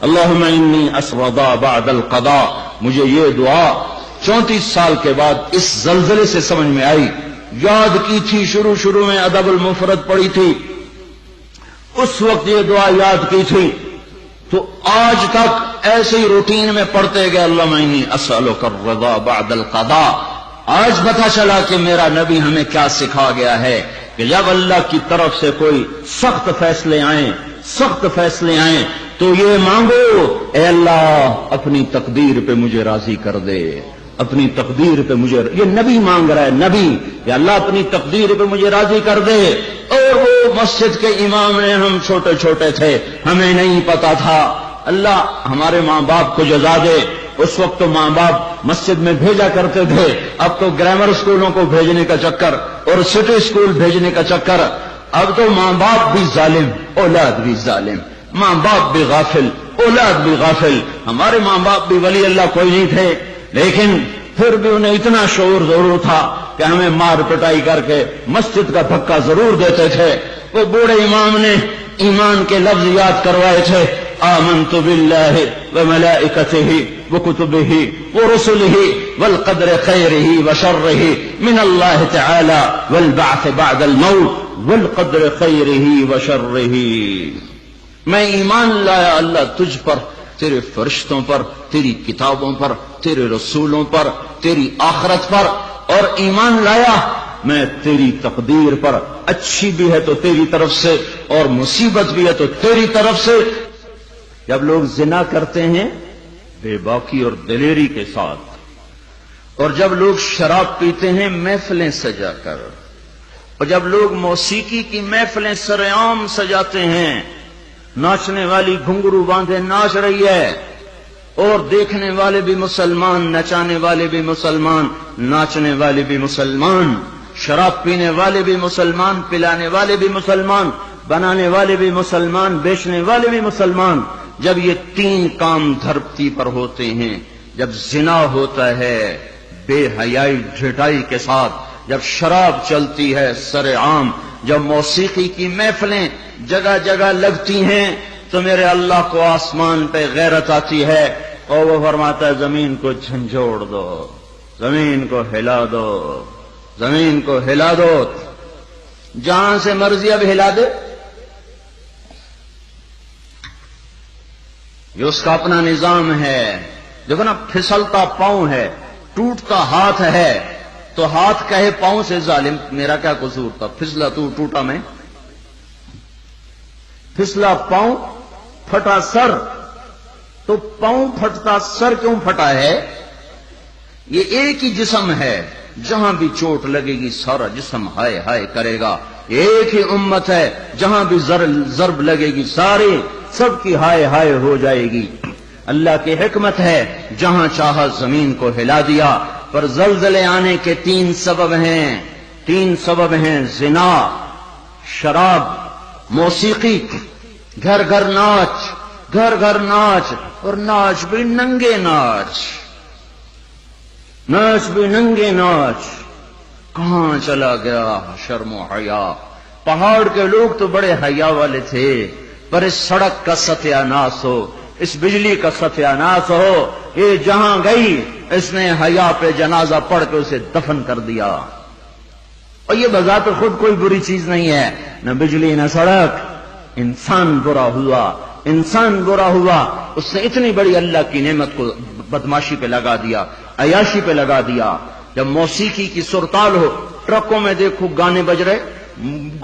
اللہم انی اسردا بعد القضاء. مجھے یہ دعا 34 سال کے بعد اس زلزلے سے سمجھ میں آئی. یاد کی تھی شروع میں ادب المفرد پڑھی تھی، اس وقت یہ دعا یاد کی تھی، تو آج تک ایسے ہی روٹین میں پڑھتے گئے اللہم انی اسألک الرضا بعد القضاء. آج پتہ چلا کہ میرا نبی ہمیں کیا سکھا گیا ہے کہ جب اللہ کی طرف سے کوئی سخت فیصلے آئیں تو یہ مانگو، اے اللہ اپنی تقدیر پہ مجھے راضی کر دے، اپنی تقدیر پہ مجھے، یہ نبی مانگ رہا ہے، نبی، یا اللہ اپنی تقدیر پہ مجھے راضی کر دے. اور وہ مسجد کے امام نے، ہم چھوٹے تھے، ہمیں نہیں پتا تھا. اللہ ہمارے ماں باپ کو جزا دے. اس وقت تو ماں باپ مسجد میں بھیجا کرتے تھے، اب تو گرامر اسکولوں کو بھیجنے کا چکر اور سٹی اسکول بھیجنے کا چکر. اب تو ماں باپ بھی ظالم، اولاد بھی ظالم، ماں باپ بھی غافل، اولاد بھی غافل. ہمارے ماں باپ بھی ولی اللہ کوئی نہیں تھے، لیکن پھر بھی انہیں اتنا شعور ضرور تھا کہ ہمیں مار پٹائی کر کے مسجد کا دھکا ضرور دیتے تھے. وہ بوڑھے امام نے ایمان کے لفظ یاد کروائے تھے، آمنت باللہ وملائکتہ وکتبہ ورسلہ والقدر خیرہ وشرہ من اللہ تعالی والبعث بعد الموت والقدر خیرہ وشرہ. میں ایمان لایا اللہ تجھ پر، تیرے فرشتوں پر، تیری کتابوں پر، تیرے رسولوں پر، تیری آخرت پر، اور ایمان لایا میں تیری تقدیر پر، اچھی بھی ہے تو تیری طرف سے اور مصیبت بھی ہے تو تیری طرف سے. جب لوگ زنا کرتے ہیں بے باکی اور دلیری کے ساتھ، اور جب لوگ شراب پیتے ہیں محفلیں سجا کر، اور جب لوگ موسیقی کی محفلیں سر عام سجاتے ہیں، ناچنے والی گھنگرو باندھے ناچ رہی ہے، اور دیکھنے والے بھی مسلمان، نچانے والے بھی مسلمان، ناچنے والے بھی مسلمان، شراب پینے والے بھی مسلمان، پلانے والے بھی مسلمان، بنانے والے بھی مسلمان، بیچنے والے بھی مسلمان. جب یہ تین کام دھرتی پر ہوتے ہیں، جب زنا ہوتا ہے بے حیائی ڈھٹائی کے ساتھ، جب شراب چلتی ہے سر عام، جب موسیقی کی محفلیں جگہ جگہ لگتی ہیں، تو میرے اللہ کو آسمان پہ غیرت آتی ہے، اور وہ فرماتا ہے زمین کو جھنجھوڑ دو، زمین کو ہلا دو، زمین کو ہلا دو. جہاں سے مرضی اب ہلا دے، یہ اس کا اپنا نظام ہے. دیکھو نا، پھسلتا پاؤں ہے، ٹوٹتا ہاتھ ہے، تو ہاتھ کہے پاؤں سے ظالم میرا کیا قصور تھا، پھسلا تو ٹوٹا میں. پھسلا پاؤں، پھٹا سر، تو پاؤں پھٹتا سر کیوں پھٹا ہے؟ یہ ایک ہی جسم ہے، جہاں بھی چوٹ لگے گی سارا جسم ہائے ہائے کرے گا. ایک ہی امت ہے، جہاں بھی ضرب لگے گی ساری سب کی ہائے ہائے ہو جائے گی. اللہ کی حکمت ہے، جہاں چاہا زمین کو ہلا دیا. پر زلزلے آنے کے تین سبب ہیں، زنا، شراب، موسیقی. گھر گھر ناچ، اور ناچ بھی ننگے ناچ. کہاں چلا گیا شرم و حیا؟ پہاڑ کے لوگ تو بڑے حیا والے تھے، پر اس سڑک کا ستیہ ناس ہو، اس بجلی کا ستیہ ناس ہو، یہ جہاں گئی اس نے حیا پہ جنازہ پڑھ کے اسے دفن کر دیا. اور یہ بذات خود کوئی بری چیز نہیں ہے، نہ بجلی نہ سڑک. انسان برا ہوا، اس نے اتنی بڑی اللہ کی نعمت کو بدماشی پہ لگا دیا، عیاشی پہ لگا دیا. جب موسیقی کی سرتال ہو، ٹرکوں میں دیکھو گانے بج رہے،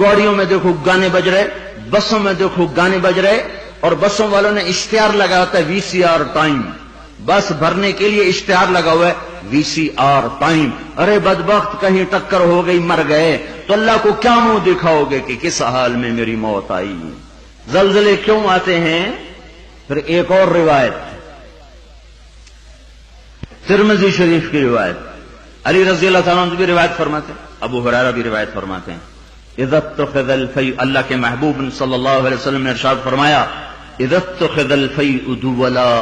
گاڑیوں میں دیکھو گانے بج رہے، بسوں میں دیکھو گانے بج رہے، اور بسوں والوں نے اشتہار لگا ہوتا ہے VCR ٹائم. بس بھرنے کے لیے اشتہار لگا ہوا ہے VCR ٹائم. ارے بدبخت، کہیں ٹکر ہو گئی مر گئے تو اللہ کو کیا منہ دکھاؤ گے کہ کس حال میں میری موت آئی؟ زلزلے کیوں آتے ہیں؟ پھر ایک اور روایت، ترمذی شریف کی روایت، علی رضی اللہ تعالیٰ عنہ بھی روایت فرماتے ہیں، ابو ہریرہ بھی روایت فرماتے ہیں. اذا اتخذ الفیء، اللہ کے محبوب صلی اللہ علیہ وسلم نے ارشاد فرمایا، اذا اتخذ الفیء دولا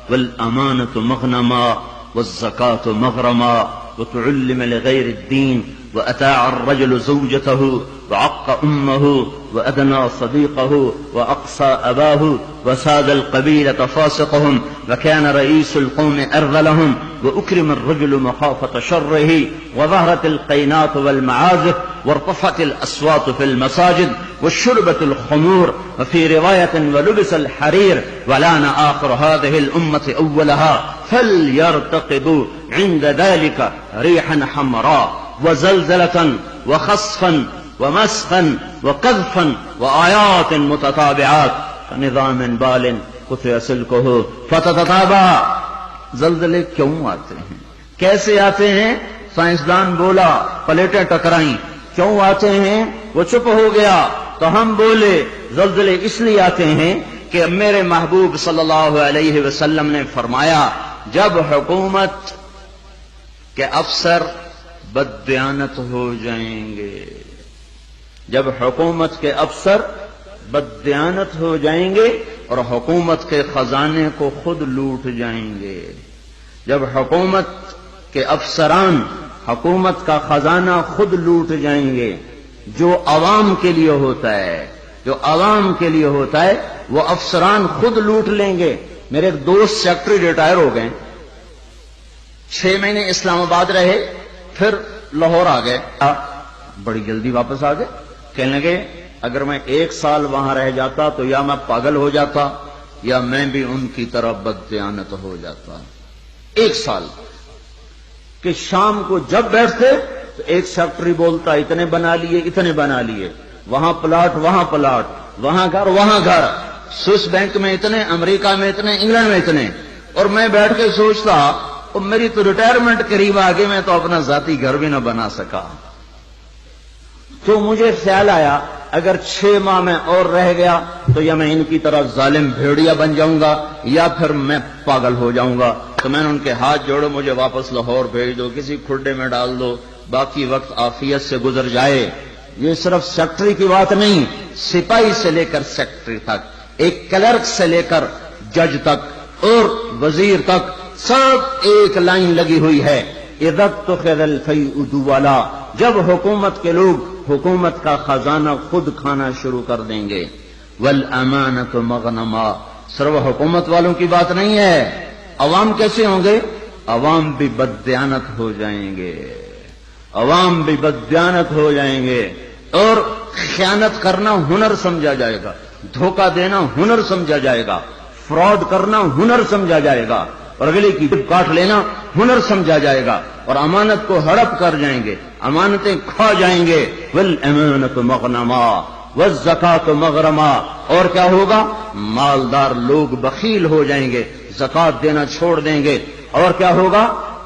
والامانة مغنما والزکاة مغرما وتعلم لغير الدين وأطاع الرجل زوجته وعق أمه وأدنى صديقه وأقصى أباه وساد القبيلة فاسقهم وكان رئيس القوم أرذلهم وأكرم الرجل مخافة شره وظهرت القينات والمعازف وارتفعت الأصوات في المساجد وشربت الخمور وفي رواية ولبس الحرير ولان آخر هذه الأمة أولها فليرتقبوا عند ذلك ريحا حمراء وزلزلة وخسفا ومسخا وقذفا وآيات متتابعات كنظام بال قطع سلكه فتتتابع. زلزلے کیوں آتے ہیں، کیسے آتے ہیں؟ سائنسدان بولا پلیٹیں ٹکرائیں. کیوں آتے ہیں؟ وہ چپ ہو گیا تو ہم بولے زلزلے اس لیے آتے ہیں کہ میرے محبوب صلی اللہ علیہ وسلم نے فرمایا جب حکومت کے افسر بددیانت ہو جائیں گے، جب حکومت کے افسر بددیانت ہو جائیں گے اور حکومت کے خزانے کو خود لوٹ جائیں گے، جب حکومت کے افسران حکومت کا خزانہ خود لوٹ جائیں گے، جو عوام کے لیے ہوتا ہے، جو عوام کے لیے ہوتا ہے وہ افسران خود لوٹ لیں گے. میرے ایک دوست سیکٹری ریٹائر ہو گئے، 6 مہینے اسلام آباد رہے، پھر لاہور آ گئے، بڑی جلدی واپس آ گئے. کہنے لگے اگر میں 1 سال وہاں رہ جاتا تو یا میں پاگل ہو جاتا یا میں بھی ان کی طرح بددیانت ہو جاتا. 1 سال کہ شام کو جب بیٹھتے تو ایک سیکٹری بولتا اتنے بنا لیے اتنے بنا لیے، وہاں پلاٹ وہاں پلاٹ، وہاں گھر وہاں گھر، سوئس بینک میں اتنے، امریکہ میں اتنے، انگلینڈ میں اتنے. اور میں بیٹھ کے سوچتا اور میری تو ریٹائرمنٹ قریب آ گئی، میں تو اپنا ذاتی گھر بھی نہ بنا سکا. تو مجھے خیال آیا اگر 6 ماہ میں اور رہ گیا تو یا میں ان کی طرح ظالم بھیڑیا بن جاؤں گا یا پھر میں پاگل ہو جاؤں گا. تو میں نے ان کے ہاتھ جوڑے مجھے واپس لاہور بھیج دو، کسی کھڈے میں ڈال دو، باقی وقت عافیت سے گزر جائے. یہ صرف سیکٹری کی بات نہیں، سپاہی سے لے کر سیکٹری تک، ایک کلرک سے لے کر جج تک اور وزیر تک سب ایک لائن لگی ہوئی ہے. اذا اتخذ الفیء دولا، جب حکومت کے لوگ حکومت کا خزانہ خود کھانا شروع کر دیں گے. والامانۃ مغنما، صرف حکومت والوں کی بات نہیں ہے، عوام کیسے ہوں گے؟ عوام بھی بددیانت ہو جائیں گے، عوام بھی بددیانت ہو جائیں گے اور خیانت کرنا ہنر سمجھا جائے گا، دھوکہ دینا ہنر سمجھا جائے گا، فراڈ کرنا ہنر سمجھا جائے گا اور اگلے کی جب کاٹ لینا ہنر سمجھا جائے گا اور امانت کو ہڑپ کر جائیں گے، امانتیں کھا جائیں گے. والامانۃ مغنما والزکاۃ مغرما، اور کیا ہوگا؟ مالدار لوگ بخیل ہو جائیں گے، زکات دینا چھوڑ دیں گے. اور کیا ہوگا؟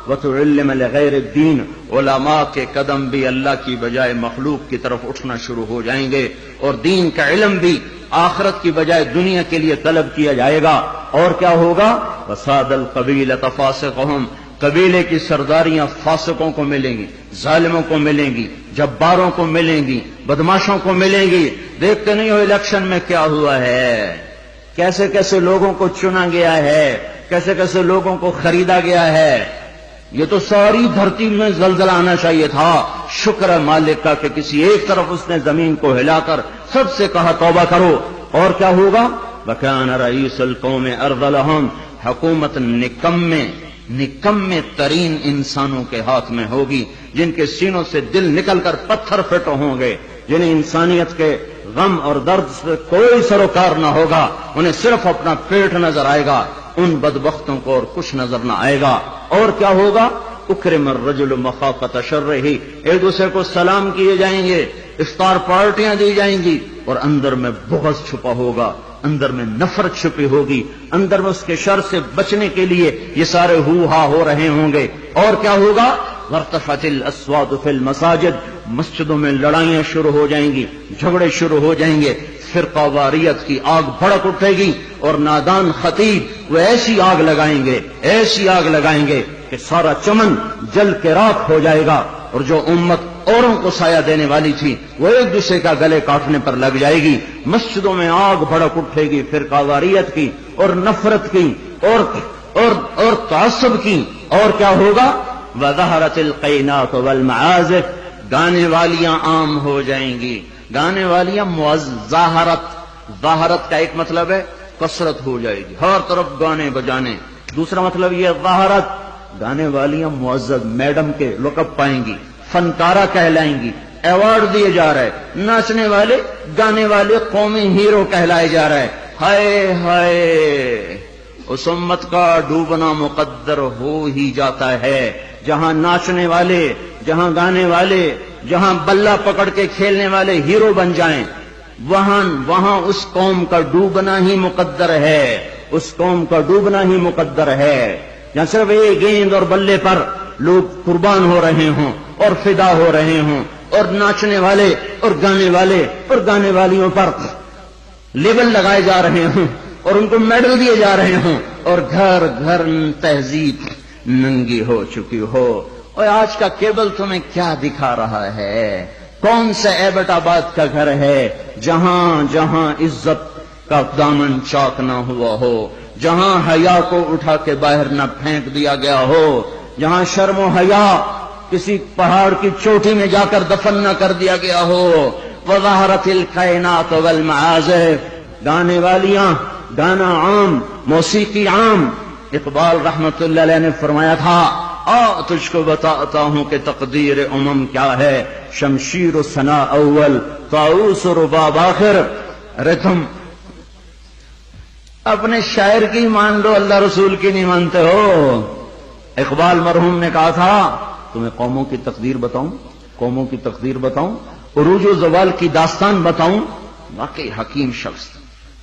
وتعلم لغیر الدین، علماء کے قدم بھی اللہ کی بجائے مخلوق کی طرف اٹھنا شروع ہو جائیں گے اور دین کا علم بھی آخرت کی بجائے دنیا کے لیے طلب کیا جائے گا. اور کیا ہوگا؟ وساد القبیلۃ فاسقہم، قبیلے کی سرداریاں فاسقوں کو ملیں گی، ظالموں کو ملیں گی، جباروں کو ملیں گی، بدماشوں کو ملیں گی. دیکھتے نہیں ہو الیکشن میں کیا ہوا ہے، کیسے کیسے لوگوں کو چنا گیا ہے، کیسے کیسے لوگوں کو خریدا گیا ہے. یہ تو ساری دھرتی میں زلزلہ آنا چاہیے تھا. شکر ہے مالک کا کہ کسی ایک طرف اس نے زمین کو ہلا کر سب سے کہا توبہ کرو. اور کیا ہوگا؟ وَكَانَ رَئِيسُ الْقَوْمِ أَرْذَلَهُمْ، حکومت نکمے ترین انسانوں کے ہاتھ میں ہوگی، جن کے سینوں سے دل نکل کر پتھر پھٹ ہوں گے، جنہیں انسانیت کے غم اور درد سے کوئی سروکار نہ ہوگا، انہیں صرف اپنا پیٹ نظر آئے گا، ان بدبختوں کو اور کچھ نظر نہ آئے گا. اور کیا ہوگا؟ اکرم الرجل مخافۃ شرہ، ایک دوسرے کو سلام کیے جائیں گے، افطار پارٹیاں دی جائیں گی اور اندر میں بغض چھپا ہوگا، اندر میں نفرت چھپی ہوگی، اندر میں اس کے شر سے بچنے کے لیے یہ سارے ہو ہا ہو رہے ہوں گے. اور کیا ہوگا؟ وارتفعت الاصوات فی المساجد، مسجدوں میں لڑائیاں شروع ہو جائیں گی، جھگڑے شروع ہو جائیں گے، فرقہ واریت کی آگ بھڑک اٹھے گی اور نادان خطیب وہ ایسی آگ لگائیں گے، ایسی آگ لگائیں گے کہ سارا چمن جل کے راکھ ہو جائے گا اور جو امت اوروں کو سایہ دینے والی تھی وہ ایک دوسرے کا گلے کاٹنے پر لگ جائے گی. مسجدوں میں آگ بھڑک اٹھے گی فرقہ واریت کی اور نفرت کی اور تعصب کی. اور کیا ہوگا؟ وظہرت القینات والمعازف، گانے والیاں عام ہو جائیں گی، گانے والیاں ظاہرت کا ایک مطلب ہے کثرت ہو جائے گی، ہر طرف گانے بجانے، دوسرا مطلب یہ ظاہرت، گانے والیاں معزز میڈم کے لقب پائیں گی، فنکارہ کہلائیں گی، ایوارڈ دیے جا رہے، ناچنے والے گانے والے قومی ہیرو کہلائے جا رہے۔ ہائے ہائے، اس امت کا ڈوبنا مقدر ہو ہی جاتا ہے، جہاں ناچنے والے، جہاں گانے والے، جہاں بلہ پکڑ کے کھیلنے والے ہیرو بن جائیں، وہاں اس قوم کا ڈوبنا ہی مقدر ہے، اس قوم کا ڈوبنا ہی مقدر ہے۔ جہاں صرف ایک گیند اور بلے پر لوگ قربان ہو رہے ہوں اور فدا ہو رہے ہوں، اور ناچنے والے اور گانے والیوں پر لیبل لگائے جا رہے ہوں اور ان کو میڈل دیے جا رہے ہوں، اور گھر گھر تہذیب ننگی ہو چکی ہو۔ اور آج کا کیبل تمہیں کیا دکھا رہا ہے؟ کون سا ایبٹ آباد کا گھر ہے جہاں عزت کا دامن چاک نہ ہوا ہو، جہاں حیا کو اٹھا کے باہر نہ پھینک دیا گیا ہو، جہاں شرم و حیا کسی پہاڑ کی چوٹی میں جا کر دفن نہ کر دیا گیا ہو۔ وظہرت الکائنات والمعازف، گانے والیاں، گانا عام، موسیقی عام۔ اقبال رحمت اللہ علیہ نے فرمایا تھا، تجھ کو بتاتا ہوں کہ تقدیر امم کیا ہے، شمشیر و ثنا اول، طاؤس و رباب آخر۔ ارے تم اپنے شاعر کی مان لو، اللہ رسول کی نہیں مانتے ہو۔ اقبال مرحوم نے کہا تھا، تمہیں قوموں کی تقدیر بتاؤں، عروج و زوال کی داستان بتاؤں۔ واقعی حکیم شخص،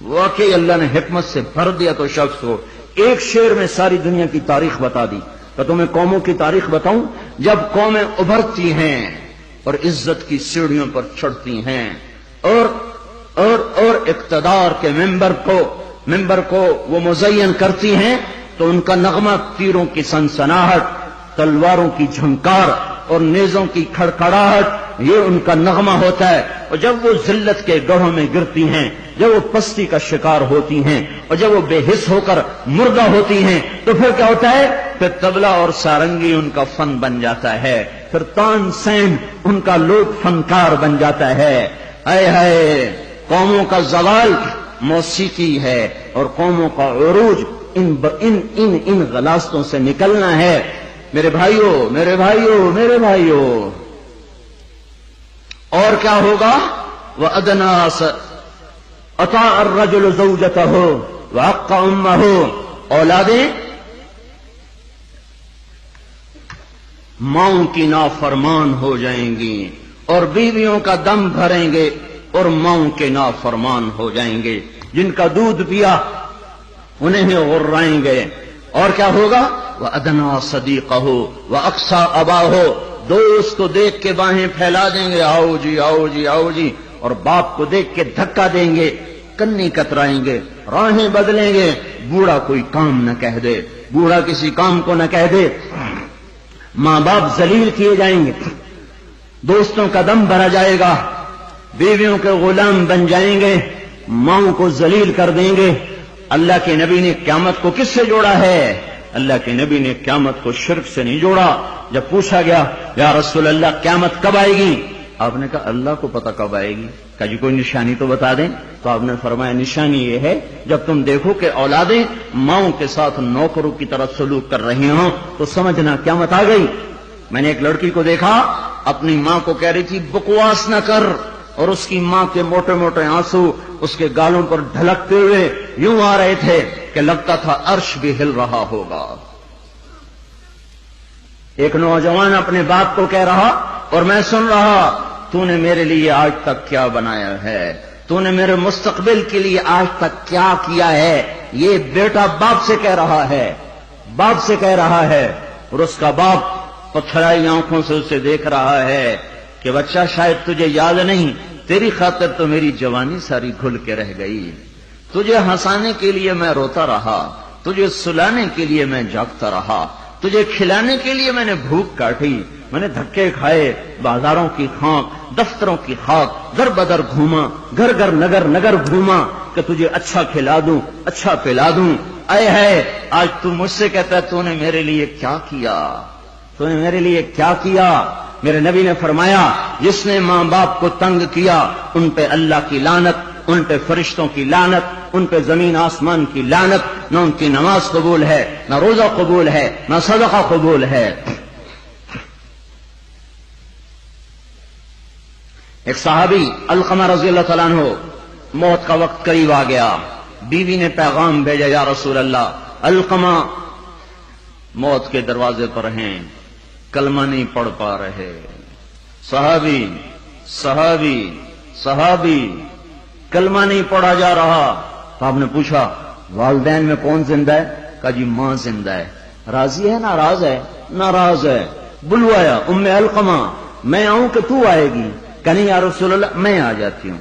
واقعی اللہ نے حکمت سے بھر دیا تو شخص ہو، ایک شعر میں ساری دنیا کی تاریخ بتا دی۔ تو تمہیں قوموں کی تاریخ بتاؤں، جب قومیں ابھرتی ہیں اور عزت کی سیڑھیوں پر چڑھتی ہیں اور اقتدار کے ممبر کو وہ مزین کرتی ہیں، تو ان کا نغمہ تیروں کی سنسناہٹ، تلواروں کی جھنکار اور نیزوں کی کھڑکھڑاہٹ، یہ ان کا نغمہ ہوتا ہے۔ اور جب وہ ذلت کے گڑھوں میں گرتی ہیں، جب وہ پستی کا شکار ہوتی ہیں، اور جب وہ بے حس ہو کر مردہ ہوتی ہیں، تو پھر کیا ہوتا ہے؟ پھر طبلہ اور سارنگی ان کا فن بن جاتا ہے، پھر تان سین ان کا لوک فنکار بن جاتا ہے۔ اے ہے قوموں کا زوال موسیقی ہے، اور قوموں کا عروج ان غلاستوں سے نکلنا ہے۔ میرے بھائیوں، اور کیا ہوگا؟ وَأَدْنَا أَطَاعَ الرَّجُلُ زَوْجَتَهُ وَعَقَّ أُمَّهُ، اولادیں ماؤں کی نافرمان ہو جائیں گی، اور بیویوں کا دم بھریں گے اور ماؤں کے نافرمان ہو جائیں گے، جن کا دودھ پیا انہیں ہی غرائیں گے۔ اور کیا ہوگا؟ وَأَدْنَا صَدِيقَهُ وَأَقْصَى أَبَاهُ، دوست کو دیکھ کے باہیں پھیلا دیں گے، آؤ جی آؤ جی آؤ جی، اور باپ کو دیکھ کے دھکا دیں گے، کنی کترائیں گے، راہیں بدلیں گے، بوڑھا کوئی کام نہ کہہ دے، بوڑھا کسی کام کو نہ کہہ دے، ماں باپ ذلیل کیے جائیں گے، دوستوں کا دم بھرا جائے گا، بیویوں کے غلام بن جائیں گے، ماؤں کو ذلیل کر دیں گے۔ اللہ کے نبی نے قیامت کو کس سے جوڑا ہے؟ اللہ کے نبی نے قیامت کو شرک سے نہیں جوڑا۔ جب پوچھا گیا یا رسول اللہ قیامت کب آئے گی، آپ نے کہا اللہ کو پتہ کب آئے گی، کہا جی کوئی نشانی تو بتا دیں۔ تو آپ نے فرمایا نشانی یہ ہے جب تم دیکھو کہ اولادیں ماؤں کے ساتھ نوکروں کی طرح سلوک کر رہی ہوں تو سمجھنا قیامت آ گئی۔ میں نے ایک لڑکی کو دیکھا، اپنی ماں کو کہہ رہی تھی بکواس نہ کر، اور اس کی ماں کے موٹے موٹے آنسو اس کے گالوں پر ڈھلکتے ہوئے یوں آ رہے تھے کہ لگتا تھا عرش بھی ہل رہا ہوگا۔ ایک نوجوان اپنے باپ کو کہہ رہا اور میں سن رہا، تو نے میرے لیے آج تک کیا بنایا ہے، تو نے میرے مستقبل کے لیے آج تک کیا کیا ہے۔ یہ بیٹا باپ سے کہہ رہا ہے، اور اس کا باپ پتھرائی آنکھوں سے اسے دیکھ رہا ہے کہ بچہ شاید تجھے یاد نہیں، تیری خاطر تو میری جوانی ساری گھل کے رہ گئی، تجھے ہنسانے کے لیے میں روتا رہا، تجھے سلانے کے لیے میں جاگتا رہا، تجھے کھلانے کے لیے میں نے بھوک کاٹی، میں نے دھکے کھائے، بازاروں کی خاک، دفتروں کی خاک، در بدر گھوما، گھر گھر نگر نگر گھوما کہ تجھے اچھا کھلا دوں، اچھا پلا دوں۔ اے ہے آج تو مجھ سے کہتا ہے تو نے میرے لیے کیا کیا، تو نے میرے لیے کیا کیا؟ میرے نبی نے فرمایا جس نے ماں باپ کو تنگ کیا ان پہ اللہ کی لعنت، ان پہ فرشتوں کی لعنت، ان پہ زمین آسمان کی لعنت، نہ ان کی نماز قبول ہے، نہ روزہ قبول ہے، نہ صدقہ قبول ہے۔ ایک صحابی علقمہ رضی اللہ تعالیٰ عنہ، موت کا وقت قریب آ گیا، بیوی نے پیغام بھیجا یا رسول اللہ علقمہ موت کے دروازے پر ہیں، کلمہ نہیں پڑھ پا رہے۔ صحابی کلمہ نہیں پڑھا جا رہا۔ تو آپ نے پوچھا والدین میں کون زندہ ہے؟ کہا جی ماں زندہ ہے۔ راضی ہے ناراض ہے؟ ناراض ہے۔ بلوایا ام علقمہ، میں آؤں کہ تو آئے گی؟ کہ نہیں یا رسول اللہ میں آ جاتی ہوں۔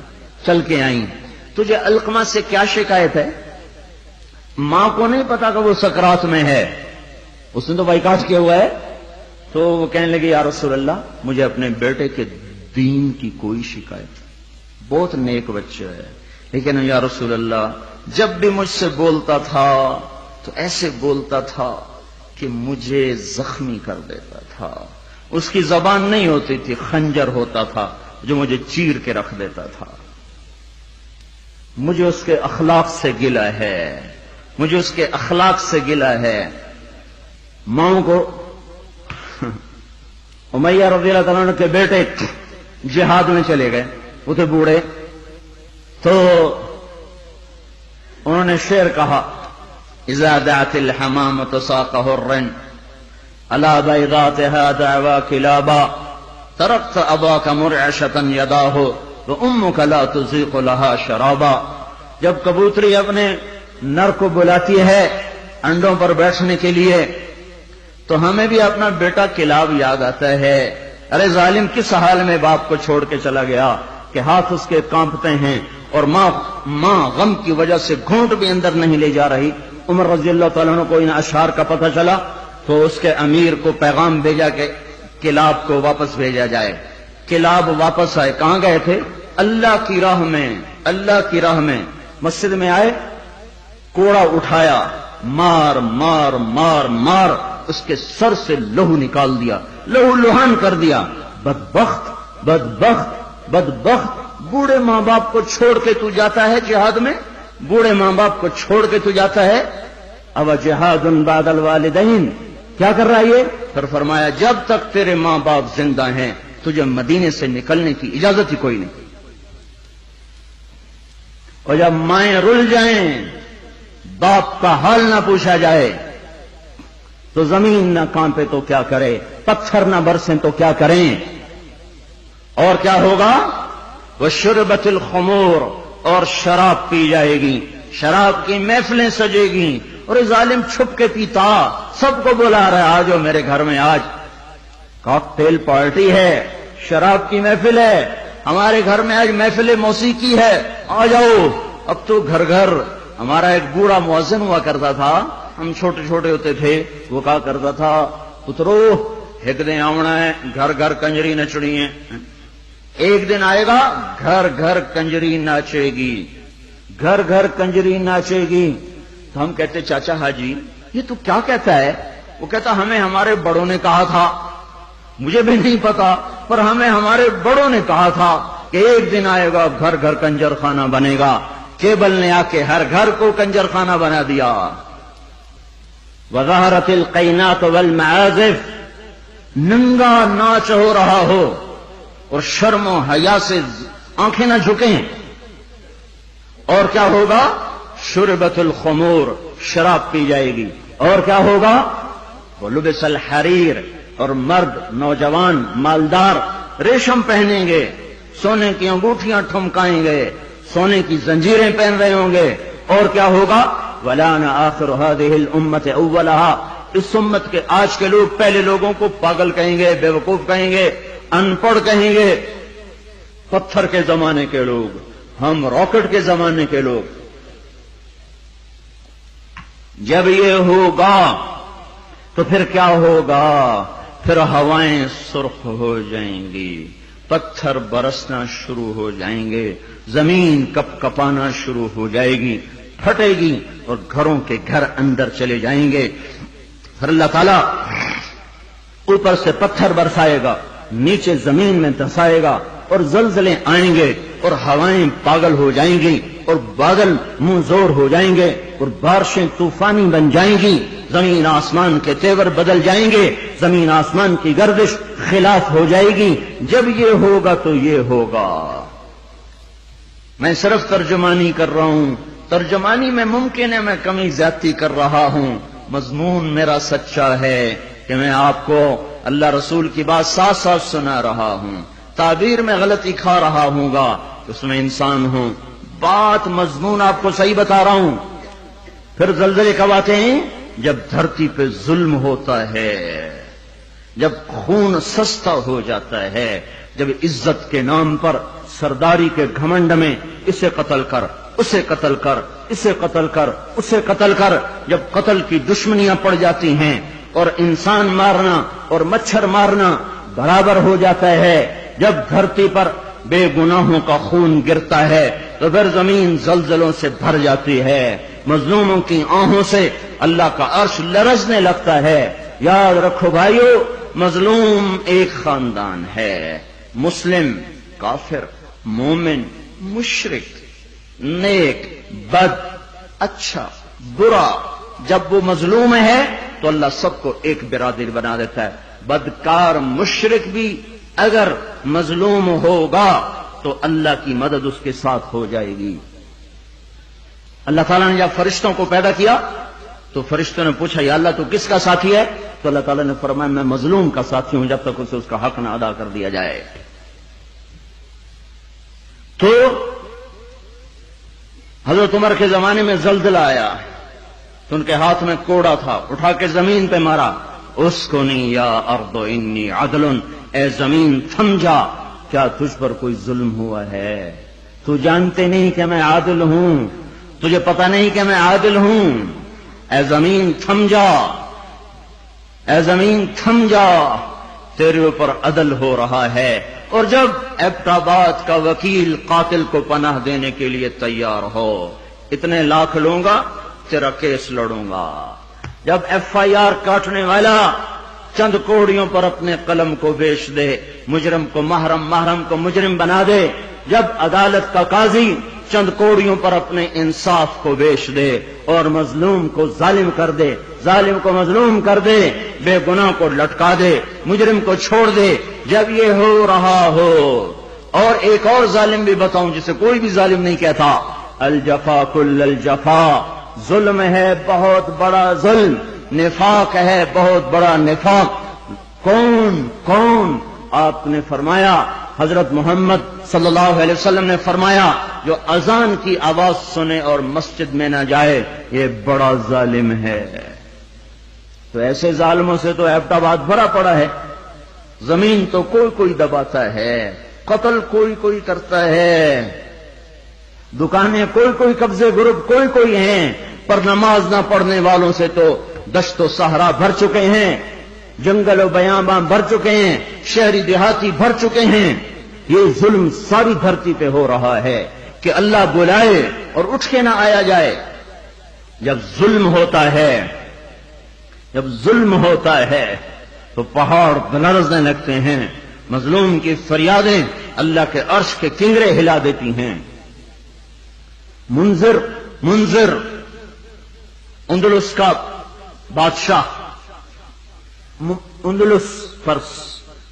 چل کے آئیں۔ تجھے علقمہ سے کیا شکایت ہے؟ ماں کو نہیں پتا کہ وہ سکرات میں ہے، اس نے تو بائیکاٹ کیا ہوا ہے۔ تو وہ کہنے لگے یا رسول اللہ مجھے اپنے بیٹے کے دین کی کوئی شکایت، بہت نیک بچہ ہے، لیکن یا رسول اللہ جب بھی مجھ سے بولتا تھا تو ایسے بولتا تھا کہ مجھے زخمی کر دیتا تھا، اس کی زبان نہیں ہوتی تھی، خنجر ہوتا تھا جو مجھے چیر کے رکھ دیتا تھا۔ مجھے اس کے اخلاق سے گلہ ہے، مجھے اس کے اخلاق سے گلہ ہے۔ ماؤں کو امیہ رضی اللہ تعالیٰ عنہ کے بیٹے جہاد میں چلے گئے، وہ تھے بوڑھے، تو انہوں نے شعر کہا اذا دعت الحمامة ساق حر على بيضاتها دعوى كلابا تركت اباك مرعشة يداه وامك لا تزيق لها شرابا۔ جب کبوتری اپنے نر کو بلاتی ہے انڈوں پر بیٹھنے کے لیے تو ہمیں بھی اپنا بیٹا کلاب یاد آتا ہے۔ ارے ظالم کس حال میں باپ کو چھوڑ کے چلا گیا کہ ہاتھ اس کے کانپتے ہیں اور ماں غم کی وجہ سے گھونٹ بھی اندر نہیں لے جا رہی۔ عمر رضی اللہ تعالیٰ عنہ کو ان اشعار کا پتہ چلا تو اس کے امیر کو پیغام بھیجا کہ کلاب کو واپس بھیجا جائے۔ کلاب واپس آئے، کہاں گئے تھے؟ اللہ کی راہ میں، اللہ کی راہ میں۔ مسجد میں آئے، کوڑا اٹھایا، مار مار مار مار اس کے سر سے لہو نکال دیا، لہو لہان کر دیا۔ بدبخت بدبخت بدبخت، بوڑھے ماں باپ کو چھوڑ کے تو جاتا ہے جہاد میں، بوڑھے ماں باپ کو چھوڑ کے تو جاتا ہے۔ اب جہاد بعد الوالدین، کیا کر رہا ہے یہ؟ پھر فرمایا جب تک تیرے ماں باپ زندہ ہیں تجھے مدینے سے نکلنے کی اجازت ہی کوئی نہیں، اور جب مائیں رل جائیں، باپ کا حال نہ پوچھا جائے تو زمین نہ کانپے تو کیا کرے، پتھر نہ برسیں تو کیا کریں، اور کیا ہوگا؟ وشربت الخمور، اور شراب پی جائے گی، شراب کی محفلیں سجے گی، اور ظالم چھپ کے پیتا، سب کو بلا رہا ہے آجو میرے گھر میں، آج کاکٹیل پارٹی ہے، شراب کی محفل ہے، ہمارے گھر میں آج محفل موسیقی ہے، آ جاؤ۔ اب تو گھر گھر، ہمارا ایک بوڑھا مؤذن ہوا کرتا تھا، ہم چھوٹے چھوٹے ہوتے تھے، وہ کہا کرتا تھا پترو ایک دن آونا ہے، گھر گھر کنجری نچڑی ہے، ایک دن آئے گا گھر گھر کنجری ناچے گی، گھر گھر کنجری ناچے گی۔ تو ہم کہتے چاچا حاجی یہ تو کیا کہتا ہے؟ وہ کہتا ہمیں ہمارے بڑوں نے کہا تھا، مجھے بھی نہیں پتا پر ہمیں ہمارے بڑوں نے کہا تھا کہ ایک دن آئے گا گھر گھر کنجر خانہ بنے گا۔ کیبل نے آ کے ہر گھر کو کنجر خانہ بنا دیا۔ وظہرت القینات والمعازف، ننگا ناچ ہو رہا ہو اور شرم و حیا سے آنکھیں نہ جھکیں، اور کیا ہوگا؟ شربت الخمور، شراب پی جائے گی، اور کیا ہوگا؟ ولبس الحریر، اور مرد نوجوان مالدار ریشم پہنیں گے، سونے کی انگوٹھیاں ٹھمکائیں گے، سونے کی زنجیریں پہن رہے ہوں گے، اور کیا ہوگا؟ وَلَانَ آخِرُ هَذِهِ الْأُمَّةِ أَوَّلَهَا، اس امت کے آج کے لوگ پہلے لوگوں کو پاگل کہیں گے، بے وقوف کہیں گے، ان پڑھ کہیں گے۔ پتھر کے زمانے کے لوگ، ہم راکٹ کے زمانے کے لوگ۔ جب یہ ہوگا تو پھر کیا ہوگا؟ پھر ہوائیں سرخ ہو جائیں گی، پتھر برسنا شروع ہو جائیں گے، زمین کپ کپانا شروع ہو جائے گی، پھٹے گی، اور گھروں کے گھر اندر چلے جائیں گے۔ پھر اللہ تعالیٰ اوپر سے پتھر برسائے گا، نیچے زمین میں دھسائے گا، اور زلزلے آئیں گے، اور ہوائیں پاگل ہو جائیں گی، اور بادل منہ زور ہو جائیں گے، اور بارشیں طوفانی بن جائیں گی، زمین آسمان کے تیور بدل جائیں گے، زمین آسمان کی گردش خلاف ہو جائے گی۔ جب یہ ہوگا تو یہ ہوگا۔ میں صرف ترجمانی کر رہا ہوں، ترجمانی میں ممکن ہے میں کمی زیادتی کر رہا ہوں، مضمون میرا سچا ہے کہ میں آپ کو اللہ رسول کی بات ساتھ ساتھ سنا رہا ہوں۔ تعبیر میں غلطی کھا رہا ہوں گا، اس میں انسان ہوں، بات مضمون آپ کو صحیح بتا رہا ہوں۔ پھر زلزلے کب آتے ہیں؟ جب دھرتی پہ ظلم ہوتا ہے، جب خون سستا ہو جاتا ہے، جب عزت کے نام پر سرداری کے گھمنڈ میں اسے قتل کر، اسے قتل کر، اسے قتل کر، اسے قتل کر، جب قتل کی دشمنیاں پڑ جاتی ہیں اور انسان مارنا اور مچھر مارنا برابر ہو جاتا ہے، جب دھرتی پر بے گناہوں کا خون گرتا ہے تو پھر زمین زلزلوں سے بھر جاتی ہے، مظلوموں کی آہوں سے اللہ کا عرش لرزنے لگتا ہے۔ یاد رکھو بھائیو، مظلوم ایک خاندان ہے، مسلم، کافر، مومن، مشرک، نیک، بد، اچھا، برا، جب وہ مظلوم ہے تو اللہ سب کو ایک برادری بنا دیتا ہے۔ بدکار مشرک بھی اگر مظلوم ہوگا تو اللہ کی مدد اس کے ساتھ ہو جائے گی۔ اللہ تعالیٰ نے جب فرشتوں کو پیدا کیا تو فرشتوں نے پوچھا یا اللہ تو کس کا ساتھی ہے؟ تو اللہ تعالیٰ نے فرمایا میں مظلوم کا ساتھی ہوں جب تک اسے اس کا حق نہ ادا کر دیا جائے۔ تو حضرت عمر کے زمانے میں زلزلہ آیا تو ان کے ہاتھ میں کوڑا تھا، اٹھا کے زمین پہ مارا، اسکنی یا ارض انی عدل، اے زمین تھم جا، کیا تجھ پر کوئی ظلم ہوا ہے؟ تو جانتے نہیں کہ میں عادل ہوں، تجھے پتہ نہیں کہ میں عادل ہوں، اے زمین تھم جا، اے زمین تھم جا، تیرے اوپر عدل ہو رہا ہے۔ اور جب ایبٹ آباد کا وکیل قاتل کو پناہ دینے کے لیے تیار ہو، اتنے لاکھ لوں گا، تیرا کیس لڑوں گا، جب ایف آئی آر کاٹنے والا چند کوڑیوں پر اپنے قلم کو بیچ دے، مجرم کو محرم، محرم کو مجرم بنا دے، جب عدالت کا قاضی چند کوڑیوں پر اپنے انصاف کو بیچ دے اور مظلوم کو ظالم کر دے، ظالم کو مظلوم کر دے، بے گناہ کو لٹکا دے، مجرم کو چھوڑ دے، جب یہ ہو رہا ہو، اور ایک اور ظالم بھی بتاؤں جسے کوئی بھی ظالم نہیں کہتا، الجفا کل الجفا، ظلم ہے بہت بڑا ظلم، نفاق ہے بہت بڑا نفاق۔ کون کون؟ آپ نے فرمایا، حضرت محمد صلی اللہ علیہ وسلم نے فرمایا، جو اذان کی آواز سنے اور مسجد میں نہ جائے یہ بڑا ظالم ہے۔ تو ایسے ظالموں سے تو ایبٹ آباد بھرا پڑا ہے، زمین تو کوئی کوئی دباتا ہے، قتل کوئی کوئی کرتا ہے، دکانیں کوئی کوئی، قبضے گروپ کوئی کوئی ہیں، پر نماز نہ پڑھنے والوں سے تو دشت و صحرا بھر چکے ہیں، جنگل و بیاباں بھر چکے ہیں، شہری دیہاتی بھر چکے ہیں۔ یہ ظلم ساری دھرتی پہ ہو رہا ہے کہ اللہ بلائے اور اٹھ کے نہ آیا جائے۔ جب ظلم ہوتا ہے، جب ظلم ہوتا ہے تو پہاڑ لرزنے لگتے ہیں، مظلوم کی فریادیں اللہ کے عرش کے کنگرے ہلا دیتی ہیں۔ منذر اندلس کا بادشاہ، اندلس پر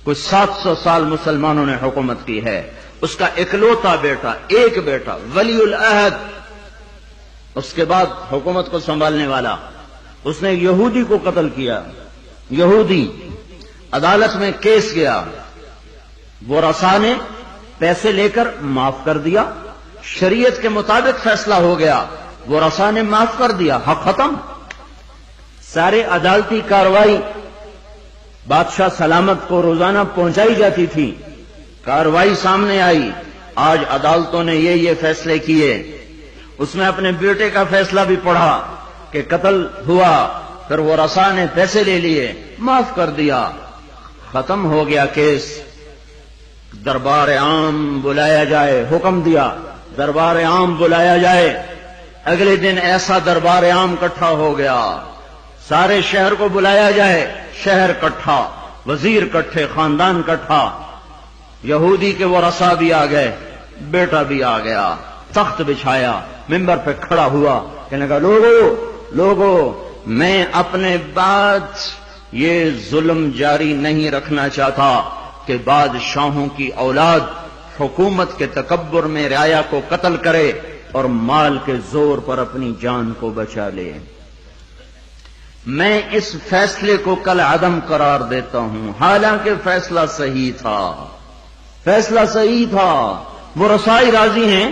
کوئی 700 سال مسلمانوں نے حکومت کی ہے، اس کا اکلوتا بیٹا، ایک بیٹا ولی العہد، اس کے بعد حکومت کو سنبھالنے والا، اس نے یہودی کو قتل کیا، یہودی، عدالت میں کیس گیا، ورثاء نے پیسے لے کر معاف کر دیا، شریعت کے مطابق فیصلہ ہو گیا، ورثاء نے معاف کر دیا، حق ختم۔ سارے عدالتی کاروائی بادشاہ سلامت کو روزانہ پہنچائی جاتی تھی، کاروائی سامنے آئی، آج عدالتوں نے یہ فیصلے کیے، اس نے اپنے بیٹے کا فیصلہ بھی پڑھا کہ قتل ہوا، پھر ورثاء نے پیسے لے لیے، معاف کر دیا، ختم ہو گیا کیس۔ دربار عام بلایا جائے، حکم دیا دربار عام بلایا جائے، اگلے دن ایسا دربار عام اکٹھا ہو گیا، سارے شہر کو بلایا جائے، شہر اکٹھا، وزیر کٹھے، خاندان کٹھا، یہودی کے وہ رسا بھی آ گئے، بیٹا بھی آ گیا، تخت بچھایا، ممبر پہ کھڑا ہوا، کہنے لگا لوگو میں اپنے بعد یہ ظلم جاری نہیں رکھنا چاہتا کہ بادشاہوں کی اولاد حکومت کے تکبر میں رعایا کو قتل کرے اور مال کے زور پر اپنی جان کو بچا لے۔ میں اس فیصلے کو کل عدم قرار دیتا ہوں، حالانکہ فیصلہ صحیح تھا، فیصلہ صحیح تھا۔ وہ رسائی راضی ہیں،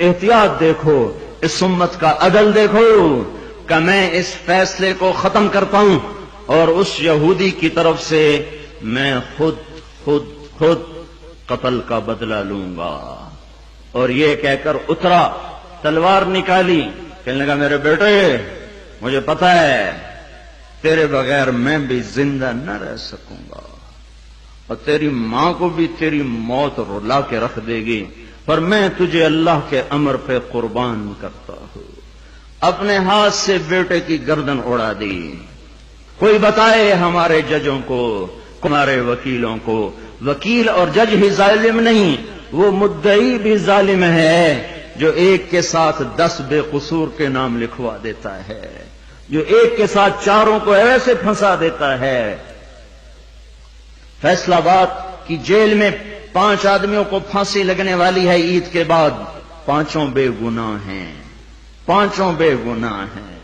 احتیاط دیکھو، اس امت کا عدل دیکھو کہ میں اس فیصلے کو ختم کرتا ہوں اور اس یہودی کی طرف سے میں خود قتل کا بدلہ لوں گا۔ اور یہ کہہ کر اترا، تلوار نکالی، کہنے لگا میرے بیٹے مجھے پتا ہے تیرے بغیر میں بھی زندہ نہ رہ سکوں گا اور تیری ماں کو بھی تیری موت رلا کے رکھ دے گی، پر میں تجھے اللہ کے امر پہ قربان کرتا ہوں۔ اپنے ہاتھ سے بیٹے کی گردن اڑا دی۔ کوئی بتائے ہمارے ججوں کو، ہمارے وکیلوں کو، وکیل اور جج ہی ظالم نہیں، وہ مدعی بھی ظالم ہے جو ایک کے ساتھ 10 بے قصور کے نام لکھوا دیتا ہے، جو ایک کے ساتھ 4 کو ایسے پھنسا دیتا ہے۔ فیصلہ آباد کی جیل میں 5 آدمیوں کو پھانسی لگنے والی ہے عید کے بعد، 5 بے گناہ ہیں، 5 بے گناہ ہیں۔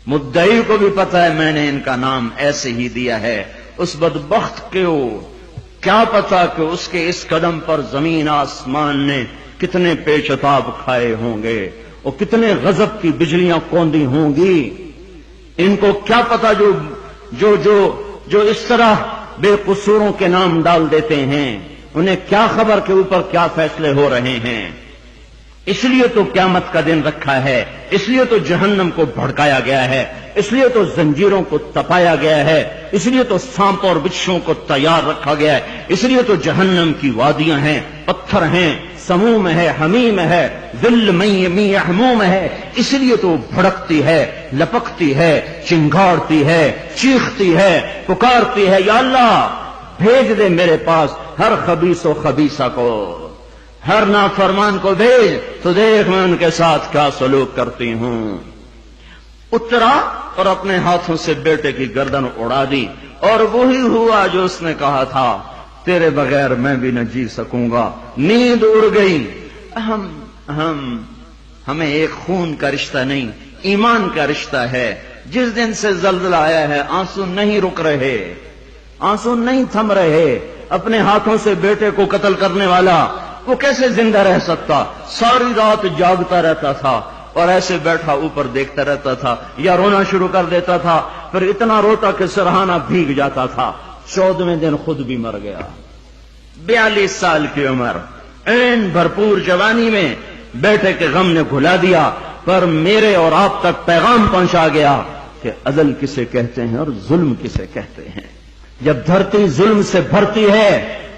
مدعی کو بھی پتا ہے میں نے ان کا نام ایسے ہی دیا ہے، اس بدبخت کو کیا پتا کہ اس کے اس قدم پر زمین آسمان نے کتنے پیچتاب کھائے ہوں گے اور کتنے غضب کی بجلیاں کوندی ہوں گی۔ ان کو کیا پتا جو اس طرح بے قصوروں کے نام ڈال دیتے ہیں، انہیں کیا خبر کے اوپر کیا فیصلے ہو رہے ہیں۔ اس لیے تو قیامت کا دن رکھا ہے، اس لیے تو جہنم کو بھڑکایا گیا ہے، اس لیے تو زنجیروں کو تپایا گیا ہے، اس لیے تو سانپ اور بچھوؤں کو تیار رکھا گیا ہے، اس لیے تو جہنم کی وادیاں ہیں، پتھر ہیں، سموم ہے، حمیم ہے، ذل می حموم ہے، اس لیے تو بھڑکتی ہے، لپکتی ہے، چنگاڑتی ہے، چیختی ہے، پکارتی ہے، یا اللہ بھیج دے میرے پاس ہر خبیث و خبیثہ کو، ہر نافرمان کو بھیج تو دیکھ میں ان کے ساتھ کیا سلوک کرتی ہوں۔ اترا اور اپنے ہاتھوں سے بیٹے کی گردن اڑا دی، اور وہی ہوا جو اس نے کہا تھا، تیرے بغیر میں بھی نہ جی سکوں گا۔ نیند اڑ گئی۔ ہمیں ایک خون کا رشتہ نہیں، ایمان کا رشتہ ہے۔ جس دن سے زلزلہ آیا ہے آنسو نہیں رک رہے، آنسو نہیں تھم رہے۔ اپنے ہاتھوں سے بیٹے کو قتل کرنے والا وہ کیسے زندہ رہ سکتا؟ ساری رات جاگتا رہتا تھا اور ایسے بیٹھا اوپر دیکھتا رہتا تھا، یا رونا شروع کر دیتا تھا، پھر اتنا روتا کہ سرہانہ بھیگ جاتا تھا۔ 14ویں دن خود بھی مر گیا۔ 42 سال کی عمر، این بھرپور جوانی میں بیٹے کے غم نے گھلا دیا، پر میرے اور آپ تک پیغام پہنچا گیا کہ عدل کسے کہتے ہیں اور ظلم کسے کہتے ہیں۔ جب دھرتی ظلم سے بھرتی ہے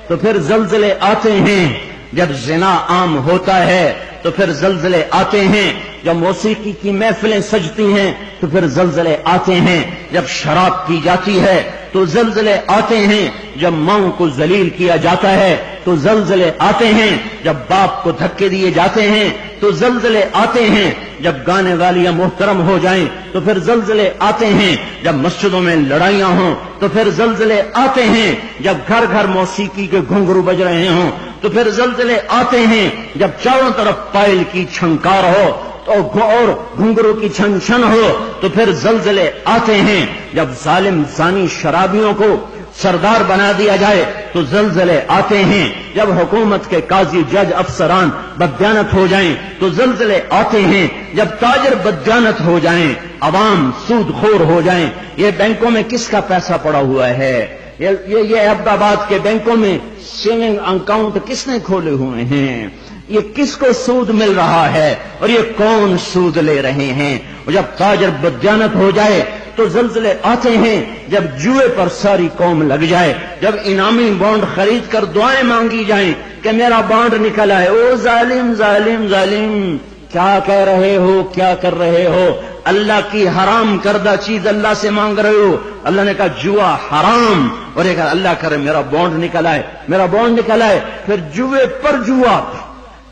تو پھر زلزلے آتے ہیں، جب زنا عام ہوتا ہے تو پھر زلزلے آتے ہیں، جب موسیقی کی محفلیں سجتی ہیں تو پھر زلزلے آتے ہیں، جب شراب پی جاتی ہے تو زلزلے آتے ہیں، جب ماں کو ذلیل کیا جاتا ہے تو زلزلے آتے ہیں، جب باپ کو دھکے دیے جاتے ہیں تو زلزلے آتے ہیں، جب گانے والیاں محترم ہو جائیں تو پھر زلزلے آتے ہیں، جب مسجدوں میں لڑائیاں ہوں تو پھر زلزلے آتے ہیں، جب گھر گھر موسیقی کے گھنگرو بج رہے ہوں تو پھر زلزلے آتے ہیں، جب چاروں طرف پائل کی چھنکار ہو اور گھنگرو کی چھن چھن ہو تو پھر زلزلے آتے ہیں، جب ظالم زانی شرابیوں کو سردار بنا دیا جائے تو زلزلے آتے ہیں، جب حکومت کے قاضی جج افسران بددیانت ہو جائیں تو زلزلے آتے ہیں، جب تاجر بددیانت ہو جائیں، عوام سود خور ہو جائیں۔ یہ بینکوں میں کس کا پیسہ پڑا ہوا ہے؟ یہ عبد آباد کے بینکوں میں سیونگ اکاؤنٹ کس نے کھولے ہوئے ہیں؟ یہ کس کو سود مل رہا ہے اور یہ کون سود لے رہے ہیں؟ اور جب تاجر بددیانت ہو جائے تو زلزلے آتے ہیں، جب جوئے پر ساری قوم لگ جائے، جب انعامی بانڈ خرید کر دعائیں مانگی جائیں کہ میرا بانڈ نکلا ہے، او ظالم ظالم ظالم، کیا کہہ رہے ہو، کیا کر رہے ہو؟ اللہ کی حرام کردہ چیز اللہ سے مانگ رہے ہو۔ اللہ نے کہا جوا حرام، اور یہ کہا اللہ کرے میرا بانڈ نکل آئے، میرا بانڈ نکل آئے۔ پھر جوے پر جوا،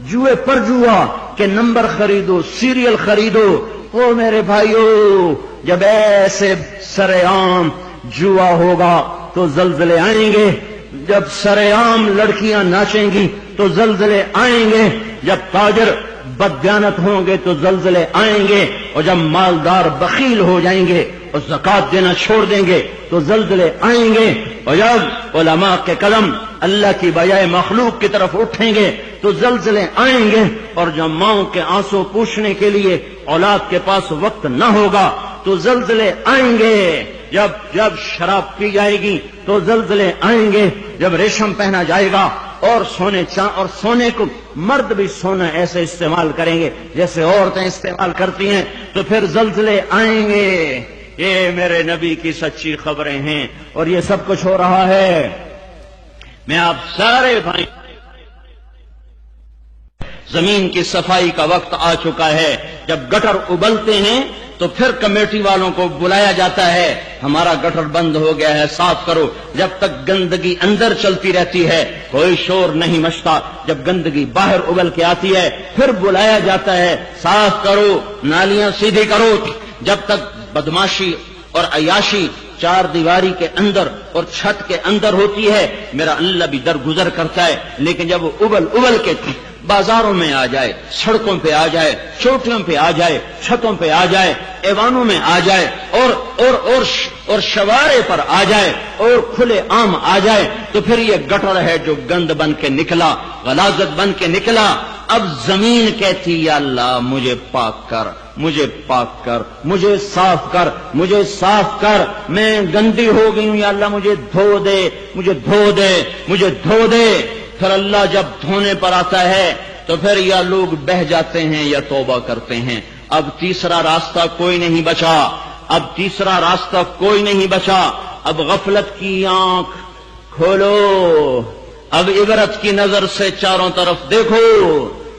جوے پر جوا کہ نمبر خریدو، سیریل خریدو۔ او میرے بھائیو، جب ایسے سرے عام جوا ہوگا تو زلزلے آئیں گے، جب سرے عام لڑکیاں ناچیں گی تو زلزلے آئیں گے، جب تاجر بددیانت ہوں گے تو زلزلے آئیں گے، اور جب مالدار بخیل ہو جائیں گے اور زکات دینا چھوڑ دیں گے تو زلزلے آئیں گے، اور جب علماء کے قدم اللہ کی بجائے مخلوق کی طرف اٹھیں گے تو زلزلے آئیں گے، اور جب ماؤں کے آنسو پوچھنے کے لیے اولاد کے پاس وقت نہ ہوگا تو زلزلے آئیں گے، جب شراب پی جائے گی تو زلزلے آئیں گے، جب ریشم پہنا جائے گا اور سونے کو مرد بھی سونا ایسے استعمال کریں گے جیسے عورتیں استعمال کرتی ہیں تو پھر زلزلے آئیں گے۔ یہ میرے نبی کی سچی خبریں ہیں اور یہ سب کچھ ہو رہا ہے۔ میں آپ سارے بھائی، زمین کی صفائی کا وقت آ چکا ہے، جب گٹر ابلتے ہیں تو پھر کمیٹی والوں کو بلایا جاتا ہے، ہمارا گٹر بند ہو گیا ہے، صاف کرو۔ جب تک گندگی اندر چلتی رہتی ہے کوئی شور نہیں مچتا، جب گندگی باہر ابل کے آتی ہے پھر بلایا جاتا ہے، صاف کرو، نالیاں سیدھی کرو۔ جب تک بدماشی اور عیاشی چار دیواری کے اندر اور چھت کے اندر ہوتی ہے میرا اللہ بھی درگزر کرتا ہے، لیکن جب وہ ابل کے بازاروں میں آ جائے، سڑکوں پہ آ جائے، چوٹیوں پہ آ جائے، چھتوں پہ آ جائے، ایوانوں میں آ جائے، اور شوارے پر آ جائے اور کھلے عام آ جائے تو پھر یہ گٹر ہے جو گند بن کے نکلا، غلاظت بن کے نکلا۔ اب زمین کہتی یا اللہ مجھے پاک کر، مجھے پاک کر، مجھے صاف کر، مجھے صاف کر، میں گندی ہو گئی ہوں، یا اللہ مجھے دھو دے، مجھے دھو دے، مجھے دھو دے۔ پھر اللہ جب دھونے پر آتا ہے تو پھر یا لوگ بہہ جاتے ہیں یا توبہ کرتے ہیں۔ اب تیسرا راستہ کوئی نہیں بچا، اب تیسرا راستہ کوئی نہیں بچا۔ اب غفلت کی آنکھ کھولو، اب عبرت کی نظر سے چاروں طرف دیکھو،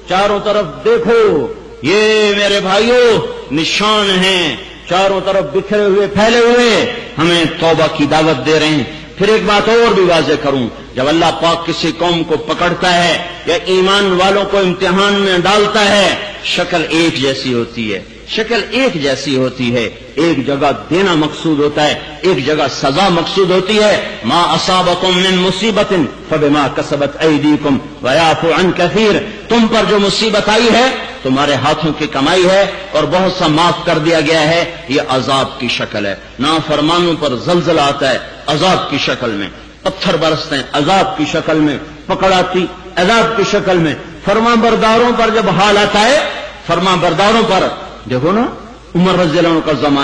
چاروں طرف دیکھو۔ یہ میرے بھائیوں نشان ہیں، چاروں طرف بکھرے ہوئے پھیلے ہوئے، ہمیں توبہ کی دعوت دے رہے ہیں۔ پھر ایک بات اور بھی واضح کروں، جب اللہ پاک کسی قوم کو پکڑتا ہے یا ایمان والوں کو امتحان میں ڈالتا ہے شکل ایک جیسی ہوتی ہے، شکل ایک جیسی ہوتی ہے، ایک جگہ دینا مقصود ہوتا ہے، ایک جگہ سزا مقصود ہوتی ہے۔ ما اصابکم من مصیبت فبما کسبت ایدیکم ویعفو عن کثیر، تم پر جو مصیبت آئی ہے تمہارے ہاتھوں کی کمائی ہے اور بہت سا معاف کر دیا گیا ہے، یہ عذاب کی شکل ہے۔ نافرمانوں پر زلزلہ آتا ہے عذاب کی شکل میں، پتھر برستے ہیں عذاب کی شکل میں، پکڑاتی عذاب کی شکل میں۔ فرما برداروں پر جب حال آتا ہے، فرما برداروں پر دیکھو نا، عمر رضی اللہ عنہ کا زمانہ